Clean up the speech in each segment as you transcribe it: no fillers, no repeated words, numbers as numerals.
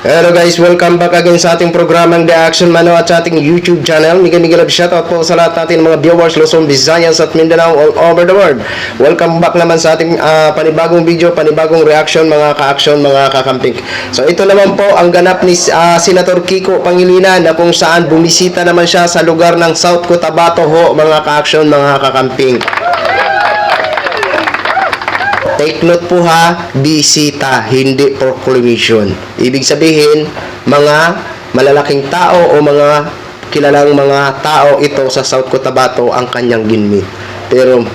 Hello guys, welcome back again sa ating programang The Action Mano at sa ating YouTube channel. Miguel shoutout po sa lahat natin mga viewers Luzon, Visayas at Mindanao all over the world. Welcome back naman sa ating panibagong video, panibagong reaction mga ka-action, mga kakamping. So ito naman po ang ganap ni Senator Kiko Pangilinan na kung saan bumisita naman siya sa lugar ng South Cotabato ho mga ka-action, mga kakamping. Take note po ha, bisita, hindi proclamation. Ibig sabihin, mga malalaking tao o mga kilalang mga tao ito sa South Cotabato ang kanyang ginmit. Pero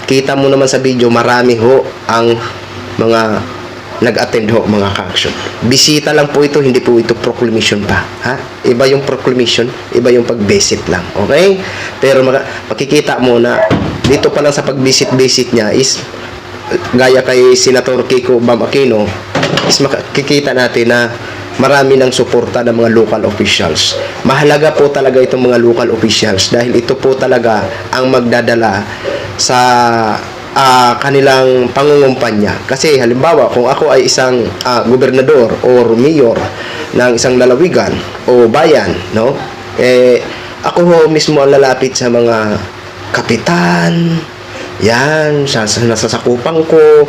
kita mo naman sa video, marami ho ang mga nag-attend ho mga ka-action. Bisita lang po ito, hindi po ito proclamation pa. Ha? Iba yung proclamation, iba yung pag-visit lang. Okay? Pero makikita mo na dito pa lang sa pag-visit niya is gaya kay Senator Kiko Bam Aquino is makikita natin na marami ng suporta ng mga local officials. Mahalaga po talaga itong mga local officials dahil ito po talaga ang magdadala sa kanilang pangungumpanya. Kasi halimbawa kung ako ay isang gobernador or mayor ng isang lalawigan o bayan, no? Ako ho mismo ang lalapit sa mga kapitan, yan, nasasakupan ko.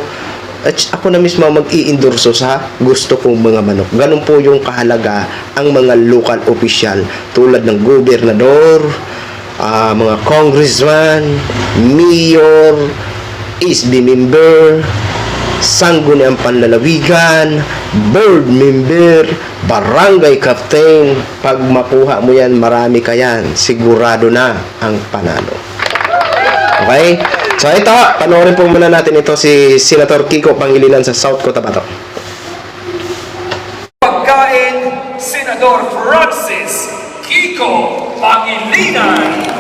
At ako na mismo mag-i-endorso sa gusto kong mga manok. Ganun po yung kahalaga ang mga local official tulad ng gobernador, mga congressman, mayor, SB member, sangguniang panlalawigan, board member, barangay captain. Pag makuha mo yan, marami ka yan. Sigurado na ang panalo. Okay? So ito, panoorin po muna natin ito si Senator Kiko Pangilinan sa South Cotabato. Pagkain, Senador Francis Kiko Pangilinan.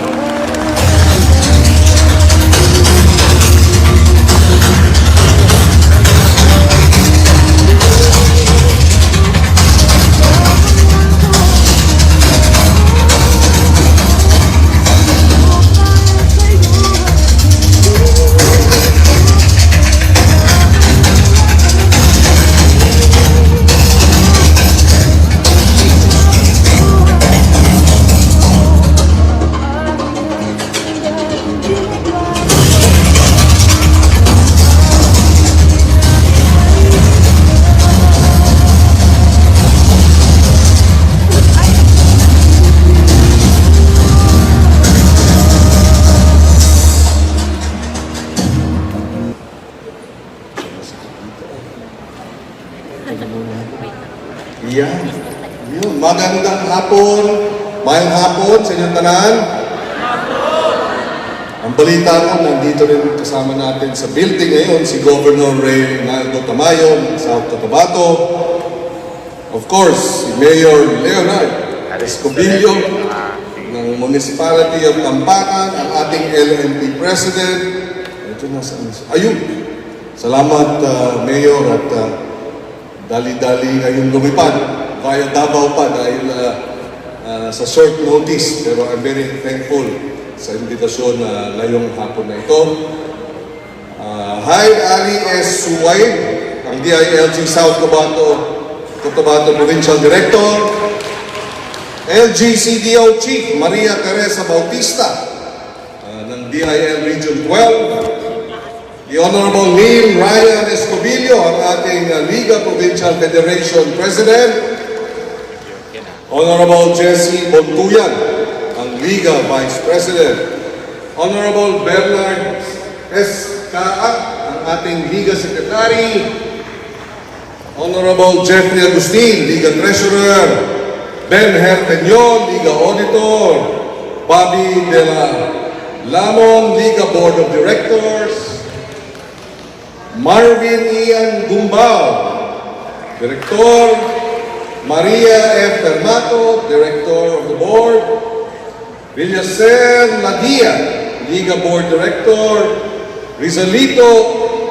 Yan. Yun. Magandang hapon. Mayang hapon sa inyong tanan. Ang balita ko, nandito rin kasama natin sa building ngayon si Governor Reynaldo Tamayo ng South Cotabato. Of course, si Mayor Leonard Escobillo ng Municipality of Tampakan, ang ating LNP President. Ito nasaan siya? Ayun. Salamat, Mayor, at dali-dali ngayong lumipad via Davao pa dahil sa short notice, pero I'm very thankful sa invitasyon ngayong hapon na ito. Hi, Ali S. Suway, ang DILG South Cotabato Provincial Director. LGCDO Chief Maria Teresa Bautista ng DIL Region 12. The Honorable Neil Ryan Escobillo, ang ating Liga Provincial Federation President. Honorable Jesse Bontuyan, ang Liga Vice President. Honorable Bernard S. Kaak, ang ating Liga Secretary. Honorable Jeffrey Agustin, Liga Treasurer. Ben Herteñon, Liga Auditor. Bobby De La Lamon, Liga Board of Directors. Marvin Ian Gumbao, Director. Maria F. Fermato, Director of the Board. Villacer Ladia, Liga Board Director. Rizalito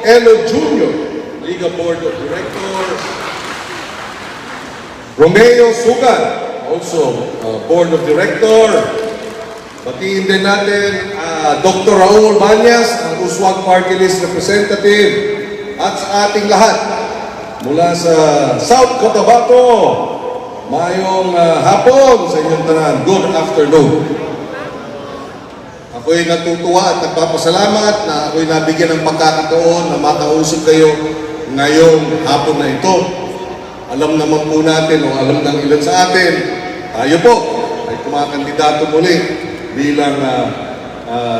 Elo Jr., Liga Board of Directors. Romeo Sugan, also Board of Director. Batiin din natin Dr. Raul Banyas, ang Uswag Party List Representative. At sa ating lahat, mula sa South Cotabato. Mayong hapon sa inyong tanan. Good afternoon. Ako'y natutuwa at nagpapasalamat na ako'y nabigyan ng pagkakataon na makausap kayo ngayong hapon na ito. Alam naman po natin o alam ng ilan sa atin, tayo po ay kumakandidato muli bilang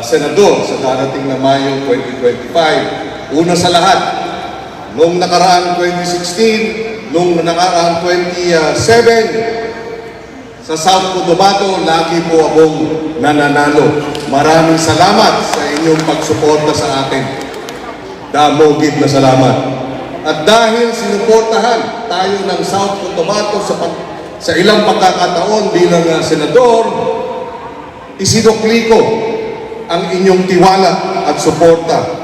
senador sa darating na Mayo 2025. Una sa lahat, noong nakaraang 2016, noong nakaraang 2007, sa South Cotabato, lagi po akong nananalo. Maraming salamat sa inyong pagsuporta sa atin. Damogid na salamat. At dahil sinuportahan tayo ng South Cotabato sa ilang pagkakataon bilang senador, isinukli ko ang inyong tiwala at suporta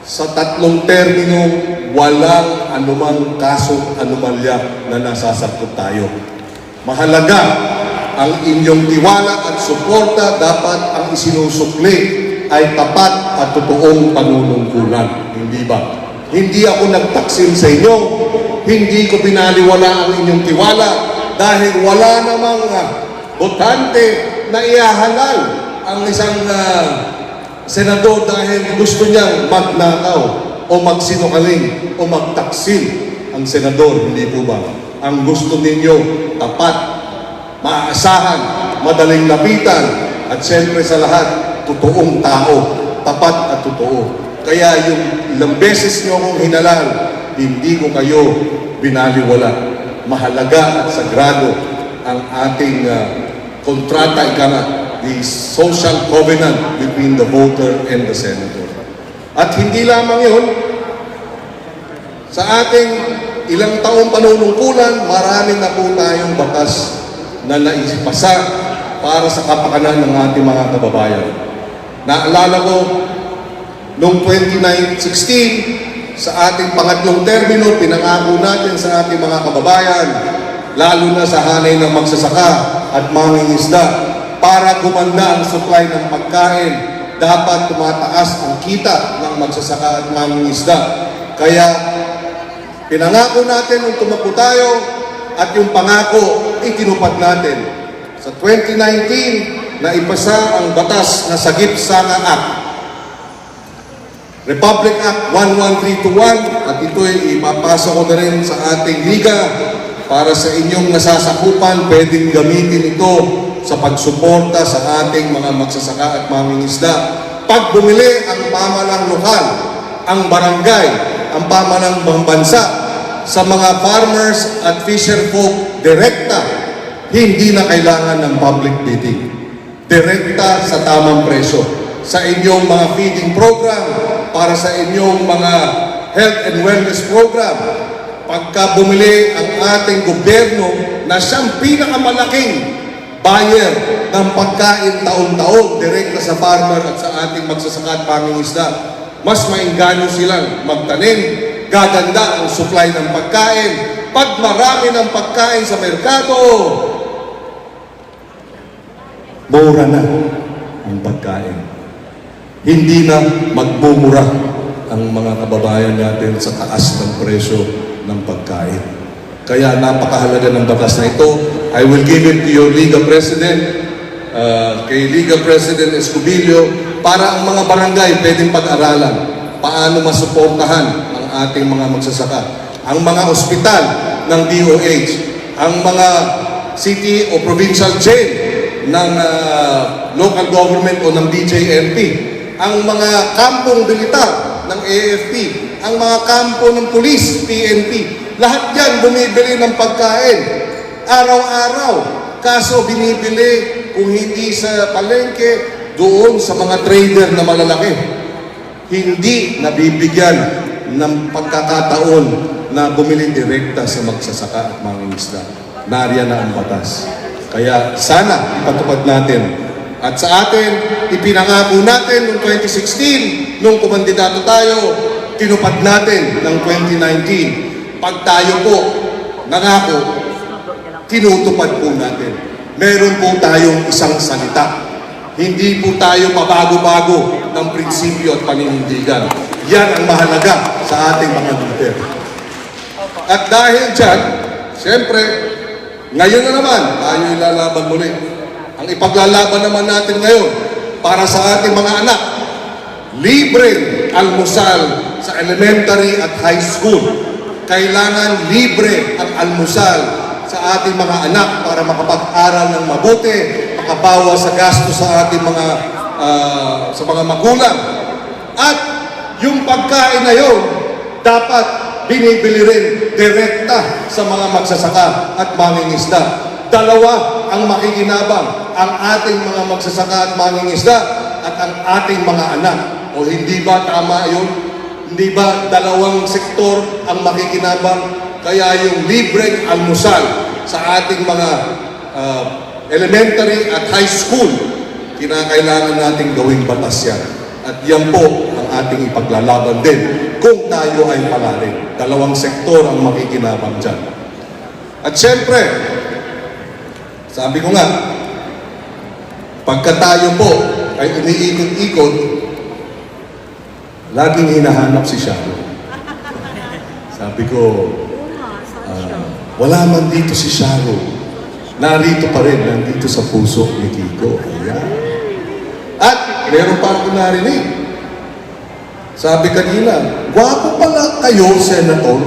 sa 3 terminong walang anumang kaso anomalya na nasasakot tayo. Mahalaga ang inyong tiwala at suporta, dapat ang isinusukli ay tapat at totoong panunungkulan. Hindi ba? Hindi ako nagtaksil sa inyo, hindi ko pinaliwala ang inyong tiwala dahil wala namang botante na iahalal ang isang senador dahil gusto niyang magnakaw o magsinungaling o magtaksil ang senador. Hindi po ba? Ang gusto ninyo, tapat, maaasahan, madaling lapitan, at siyempre sa lahat, totoong tao, tapat at totoo. Kaya yung ilang beses nyo akong hinalal, hindi ko kayo binaliwala. Mahalaga at sagrado ang ating kontrata, the social covenant between the voter and the senator. At hindi lamang yun, sa ating ilang taong panunungkulan, marami na po tayong batas na naisipasa para sa kapakanan ng ating mga kababayan. Naalala ko, noong 2016, sa ating pangatlong termino, pinangako natin sa ating mga kababayan, lalo na sa hanay ng magsasaka at mangingisda, para gumanda ang supply ng pagkain, dapat tumataas ang kita ng magsasaka at mangingisda. Kaya, pinangako natin nung tumakbo tayo at yung pangako itinupad natin. Sa 2019, naipasa ang batas na Sagip Sanga Act, Republic Act 11321, at ito'y ipapasa ko na rin sa ating liga para sa inyong nasasakupan. Pwedeng gamitin ito sa pagsuporta sa ating mga magsasaka at mangingisda. Pag bumili ang pamahalang lokal, ang barangay, ang pamahalang bansa sa mga farmers at fisher folk, direkta, hindi na kailangan ng public bidding. Direkta sa tamang presyo. Sa inyong mga feeding program, para sa inyong mga health and wellness program, pagka bumili ang ating gobyerno na siyang pinakamalaking buyer ng pagkain taon-taon, direkta sa farmer at sa ating magsasaka at pangingisda, mas maingganyo silang magtanim, gaganda ang supply ng pagkain. Pag marami ng pagkain sa merkado, mura na ang pagkain. Hindi na magmumura ang mga kababayan natin sa taas ng presyo ng pagkain. Kaya napakahalaga ng batas na ito. I will give it to your Liga President, kay Liga President Escobillo, para ang mga barangay pwedeng pag-aralan paano masuportahan ang ating mga magsasaka. Ang mga ospital ng DOH, ang mga city o provincial jail ng local government o ng DJMP, ang mga kampong militar ng AFP, ang mga kampo ng pulis, PNP, lahat yan bumibili ng pagkain araw-araw. Kaso binibili, kung hindi sa palengke, doon sa mga trader na malalaki. Hindi nabibigyan ng pagkakataon na bumili direkta sa magsasaka at mangingisda. Nariyan na ang batas. Kaya sana ipatupad natin. At sa atin, ipinangako natin noong 2016, nung kumandidato tayo, tinupad natin ng 2019. Pag tayo po nangako, tinutupad po natin. Meron po tayong isang salita. Hindi po tayo mabago-bago ng prinsipyo at paninindigan. Yan ang mahalaga sa ating mga leader. At dahil dyan, siyempre, ngayon na naman, tayo ilalaban muli. Ang ipaglalaban naman natin ngayon, para sa ating mga anak, libreng almusal sa elementary at high school. Kailangan libre ang almusal sa ating mga anak para makapag-aral ng mabuti, makabawas sa gasto sa ating sa mga magulang. At yung pagkain na yun, dapat binibili rin direkta sa mga magsasaka at mangingisda. Dalawa ang makikinabang, ang ating mga magsasaka at mangingisda at ang ating mga anak. O hindi ba tama yun? Hindi ba dalawang sektor ang makikinabang? Kaya yung libreng almusal sa ating mga elementary at high school, kinakailangan nating gawing batas yan. At yan po ang ating ipaglalaban din kung tayo ay palarin. Dalawang sektor ang makikinabang dyan. At syempre, sabi ko nga, pagka tayo po ay umiikot-ikot, laging hinahanap si Sharon. Sabi ko, wala man dito si Sharon. Narito pa rin, nandito sa puso ni Kiko. Ayan. At meron pa ako narinig. Sabi kanina, gwapo pala kayo, Senator.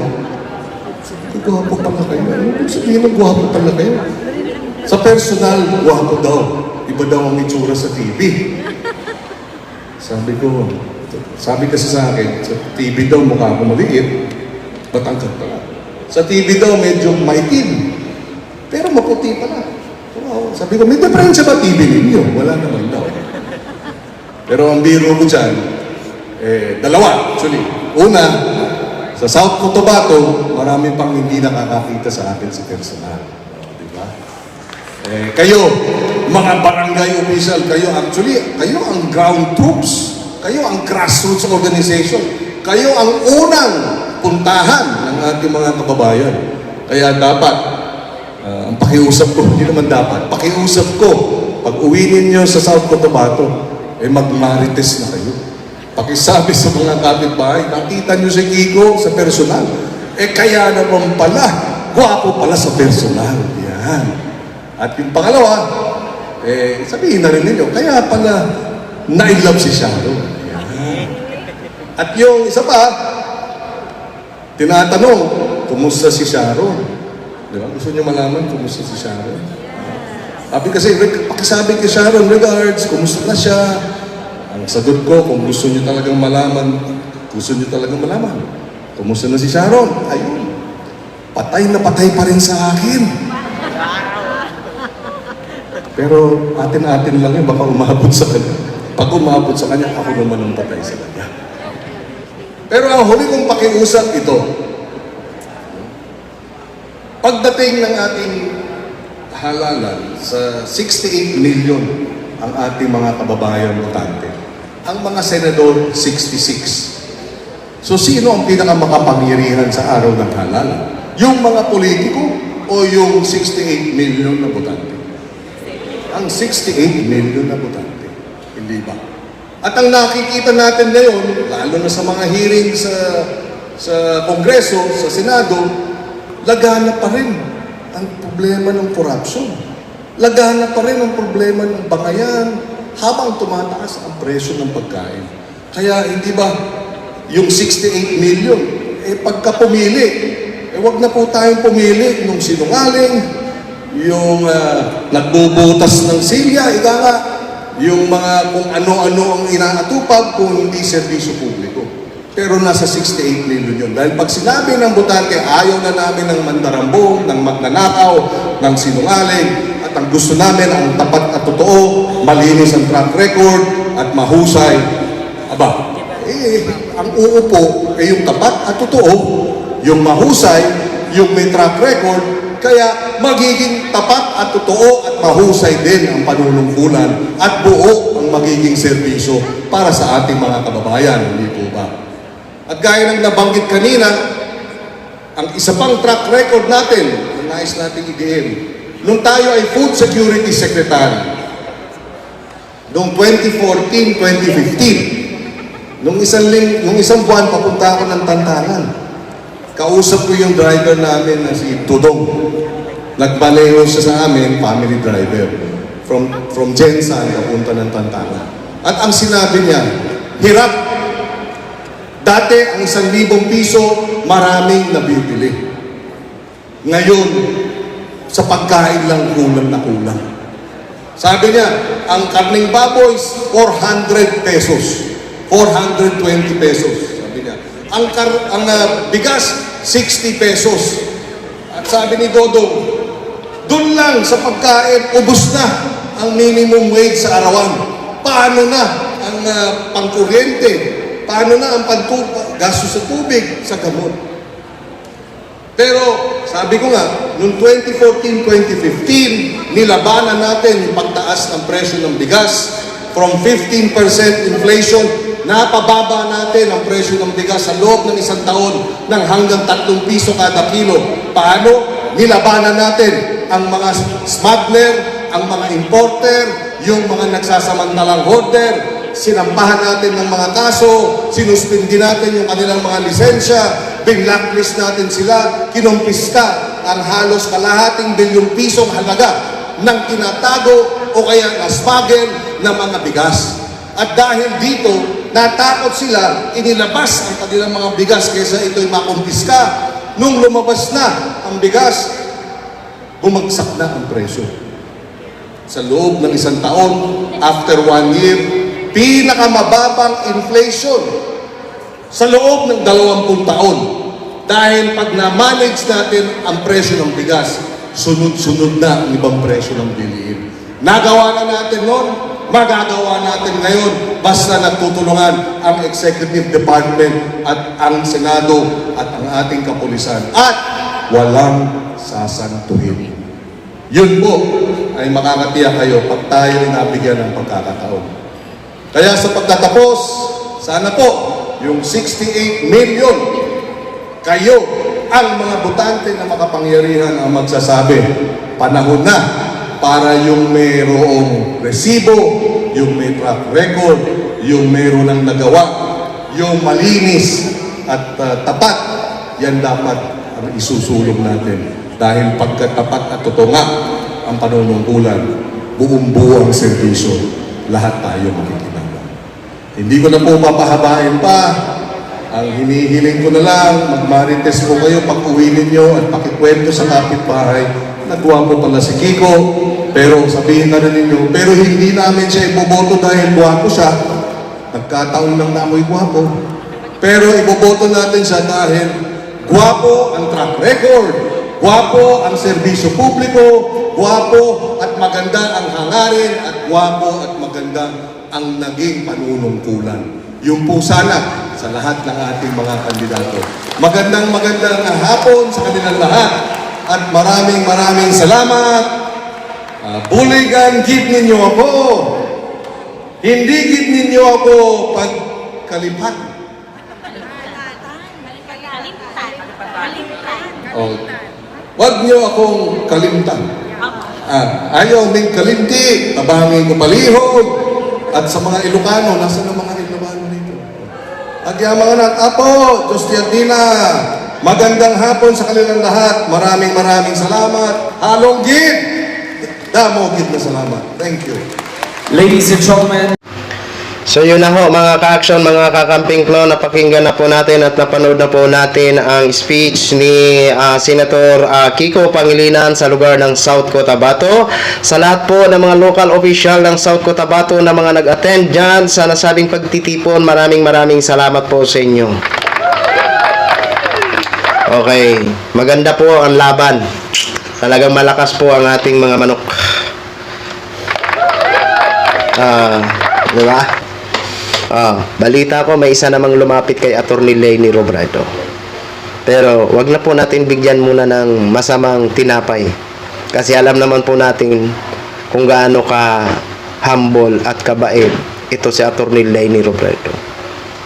Sabi ko, gwapo pala kayo. Ano sabihin ng gwapo pala kayo? Sa personal, gwapo daw. Iba daw ang itsura sa TV. Sabi kasi sa akin, sa TV daw mukha ko maliit, matangkad pala. Sa TV daw medyo maitim, pero maputi pala. Wow. Sabi ko, may diferensya ba TV ninyo? Wala naman daw. Pero ang biro ko dyan, dalawa actually. Una, sa South Cotabato, marami pang hindi nakakakita sa akin sa personal. Diba? Kayo, mga barangay official, kayo ang ground troops. Kayo ang grassroots organization. Kayo ang unang puntahan ng ating mga kababayan. Kaya dapat, ang pakiusap ko, hindi naman dapat, pakiusap ko, pag uwi ninyo sa South Cotabato, magmarites na kayo. Pakisabi sa mga kapitbahay, nakita nyo si Kiko sa personal. Kaya naman pala, gwapo pala sa personal. Yan. At yung pangalawa, sabihin na rin ninyo, kaya pala, na-inlove si Sharon. At yung isa pa, tinatanong, kumusta si Sharon? Di ba? Gusto niyo malaman kumusta si Sharon? Sabi kasi, pakisabi kay Sharon, regards, kumusta na siya? Ang sagot ko, kung gusto niyo talagang malaman, kumusta na si Sharon? Ayun, patay na patay pa rin sa akin. Pero atin-atin lang yun, baka umabot sa kanya. Pag umabot sa kanya, ako naman ang patay sa kanya. Pero ang huli kong pakiusap ito, pagdating ng ating halalan sa 68 million ang ating mga kababayan botante, ang mga senador 66. So sino ang pinakamakapangyarihan sa araw ng halalan? Yung mga politiko o yung 68 million na botante? Ang 68 million na botante. Hindi ba? At ang nakikita natin ngayon, lalo na sa mga hearing sa Kongreso, sa Senado, lagana pa rin ang problema ng corruption. Lagana pa rin ang problema ng bangayan habang tumataas ang presyo ng pagkain. Kaya hindi ba yung 68 million, pagka pumili, wag na po tayong pumili nung sinungaling, yung nagbubutas ng silya, ika nga, yung mga kung ano-ano ang inaatupag kung hindi serbisyo publiko. Pero nasa 68 million yun. Dahil pag sinabi ng botante, ayaw na namin ng mandarambong, ng magnanakaw, ng sinungaling, at ang gusto namin ang tapat at totoo, malinis ang track record, at mahusay. Aba, ang uupo ay yung tapat at totoo, yung mahusay, yung may track record, kaya magiging tapat at totoo at mahusay din ang panunungkulan at buo ang magiging serbisyo para sa ating mga kababayan, hindi po ba? At gaya ng nabanggit kanina, ang isa pang track record natin, na nais nating i-DM, nung tayo ay Food Security Secretary, noong 2014-2015, nung isang buwan papunta ako ng Tantangan, kausap ko yung driver namin na si Tudong. Nagbaleo siya sa amin, family driver. From Jensan, papunta ng Tantana. At ang sinabi niya, hirap. Dati, ang 1,000 piso, maraming nabibili. Ngayon, sa pagkain lang kulang na kulang. Sabi niya, ang karning baboy, 400 pesos. 420 pesos, sabi niya. Ang bigas, 60 pesos. At sabi ni Dodong, doon lang sa pagkain, ubos na ang minimum wage sa arawan. Paano na ang pangkuryente? Paano na ang gasto sa tubig, sa gamot? Pero, sabi ko nga, noong 2014-2015, nilabanan natin yung pagtaas ng presyo ng bigas. From 15% inflation, napababa natin ang presyo ng bigas sa loob ng isang taon ng hanggang 3 piso kada kilo. Paano? Nilabanan natin ang mga smuggler, ang mga importer, yung mga nagsasamantalang hoarder. Sinampahan natin ng mga kaso, sinuspindi natin yung kanilang mga lisensya, binlacklist natin sila, kinumpiska ang halos kalahating bilyong pisong halaga ng tinatago o kaya na-smuggle na mga bigas. At dahil dito, natakot sila, inilabas ang kanilang mga bigas kaysa ito'y makumpiska. Nung lumabas na ang bigas, bumagsak na ang presyo. Sa loob ng isang taon, after 1 year, pinakamababang inflation sa loob ng 20 taon. Dahil pag na-manage natin ang presyo ng bigas, sunod-sunod na ang ibang presyo ng bilihin. Nagawa na natin noon, magagawa natin ngayon, basta nagtutulungan ang Executive Department at ang Senado at ang ating kapulisan. At walang sasantuhin. Yun po ay makakatiyak kayo pag tayo nabigyan ng pagkakataon. Kaya sa pagtatapos, sana po, yung 68 million, kayo, ang mga botante na makapangyarihan ang magsasabi, panahon na para yung mayroong resibo, yung may track record, yung mayroon ng nagawa, yung malinis at tapat, yan dapat ang isusulong natin. Dahil pagkatapat at totoo nga ang panunungkulan, buong-buo ang serbisyo, lahat tayo makikinabang. Hindi ko na po papahabain pa. Ang hinihiling ko na lang, magmarites po kayo pag uwi ninyo at pakikwento sa kapitbahay. Nagwapo pala si Kiko, pero sabihin na rin ninyo, pero hindi namin siya iboboto dahil gwapo siya. Nagkataon lang na amoy gwapo. Pero iboboto natin siya dahil gwapo ang track record, gwapo ang serbisyo publiko, gwapo at maganda ang hangarin, at gwapo at maganda ang naging panunungkulan. Yung po sana sa lahat ng ating mga kandidato. Magandang hapon sa kanilang lahat at maraming salamat. Buligan, give ninyo ako. Hindi give ninyo ako pagkalipat. Oh, wag niyo akong kalimtan. Ayaw may kalimti, tabangin ko palihog. At sa mga Ilocano, nasa ng mga Ilocano dito? Agya mga anak, Apo, Diyos Tiadina, magandang hapon sa kanilang lahat. Maraming salamat. Halong gid, damo gid na salamat. Thank you. Ladies and gentlemen, So yun na ho mga ka-action, mga kakamping clown, napakinggan na po natin at napanood na po natin ang speech ni Senator Kiko Pangilinan sa lugar ng South Cotabato. Sa lahat po ng mga local official ng South Cotabato na mga nag-attend dyan sa nasabing pagtitipon, maraming salamat po sa inyo. Okay, maganda po ang laban. Talagang malakas po ang ating mga manok. Diba? Balita ko may isa namang lumapit kay Attorney Leni Robredo. Pero wag na po natin bigyan muna ng masamang tinapay. Kasi alam naman po natin kung gaano ka humble at kabait ito si Attorney Leni Robredo.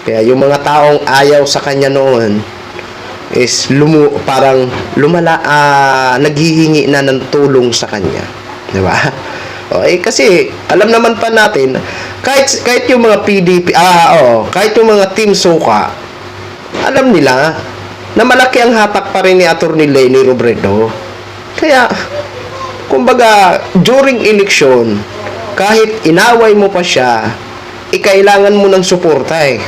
Kaya yung mga taong ayaw sa kanya noon is parang naghihingi na ng tulong sa kanya. Diba? Kasi alam naman pa natin kahit yung mga PDP kahit yung mga Team Suka, alam nila na malaki ang hatak pa rin ni Atty. Leni Robredo. Kaya, kumbaga, during election, kahit inaway mo pa siya, kailangan mo ng suporta eh.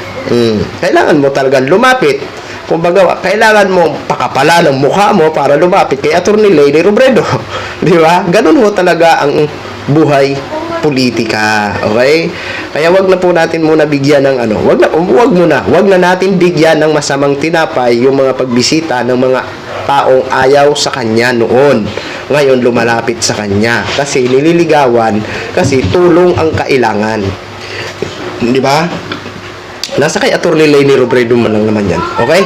Kailangan mo talagang lumapit. Kumbaga, kailangan mo pakapala ng mukha mo para lumapit kay Atty. Leni Robredo. Di ba? Ganun ho talaga ang buhay politika. Okay? Kaya wag na po natin muna bigyan ng ano, wag na natin bigyan ng masamang tinapay yung mga pagbisita ng mga taong ayaw sa kanya noon. Ngayon lumalapit sa kanya kasi nililigawan, kasi tulong ang kailangan. Di ba? Nasa kay Atty. Leni Robredo man lang naman yan. Okay?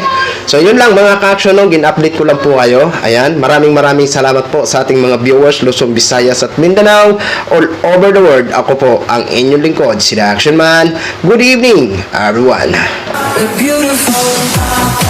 So, yun lang mga ka-action, no? Gin-update ko lang po kayo. Ayan. Maraming salamat po sa ating mga viewers, Luzon, Visayas at Mindanao. All over the world. Ako po ang inyong lingkod, si The Action Man. Good evening, everyone. Beautiful.